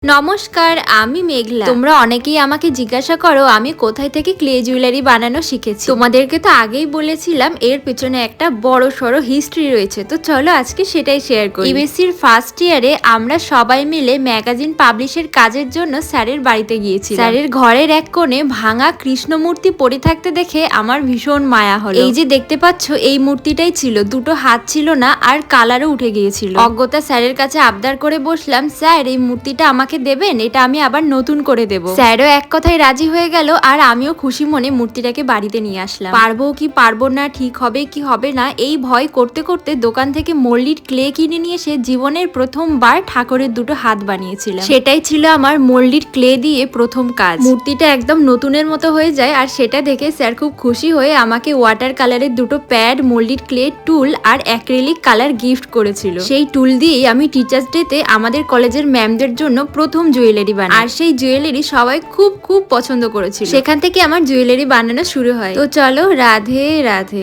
নমস্কার, আমি মেঘলা। তোমরা অনেকেই আমাকে জিজ্ঞাসা করো আমি কোথায় থেকে ক্লে জুয়েলারি বানানো শিখেছি। তোমাদেরকে তো আগেই বলেছিলাম এর পেছনে একটা বড় সড়ো হিস্ট্রি রয়েছে, তো চলো আজকে সেটাই শেয়ার করি। ইবিসির ফার্স্ট ইয়ারে আমরা সবাই মিলে ম্যাগাজিন পাবলিশের কাজের জন্য স্যারের বাড়িতে গিয়েছি। স্যারের ঘরের এক কোণে ভাঙা কৃষ্ণ মূর্তি পড়ে থাকতে দেখে আমার ভীষণ মায়া হলো। এই যে দেখতে পাচ্ছ এই মূর্তিটাই ছিল, দুটো হাত ছিল না আর কালারও উঠে গিয়েছিল। অজ্ঞতা স্যারের কাছে আবদার করে বসলাম, স্যার এই মূর্তিটা আমাকে দেবেন, এটা আমি আবার নতুন করে দেব। স্যারও এক কথায় রাজি হয়ে গেল আর আমিও খুশি মনে মূর্তিটাকে বাড়িতে নিয়ে আসলাম। পারবো কি পারবো না, ঠিক হবে কি হবে না, এই ভয় করতে করতে দোকান থেকে মোল্ডিড ক্লে কিনে নিয়ে এসে জীবনের প্রথমবার ঠাকুরের দুটো হাত বানিয়েছিলাম। সেটাই ছিল আমার মোল্ডিড ক্লে দিয়ে প্রথম কাজ। মূর্তিটা একদম নতুনের মতো হয়ে যায় আর সেটা দেখে স্যার খুব খুশি হয়ে আমাকে ওয়াটার কালারের দুটো প্যাড, মোল্ডিড ক্লে টুল আর অ্যাক্রিলিক কালার গিফট করেছিল। সেই টুল দিয়েই আমি টিচার্স ডেতে আমাদের কলেজের ম্যামদের জন্য প্রথম জুয়েলারি বানাই। আর সেই জুয়েলারি সবাই খুব খুব পছন্দ করেছিল। সেখান থেকে আমার জুয়েলারি বানানো শুরু হয়। তো চলো, রাধে রাধে।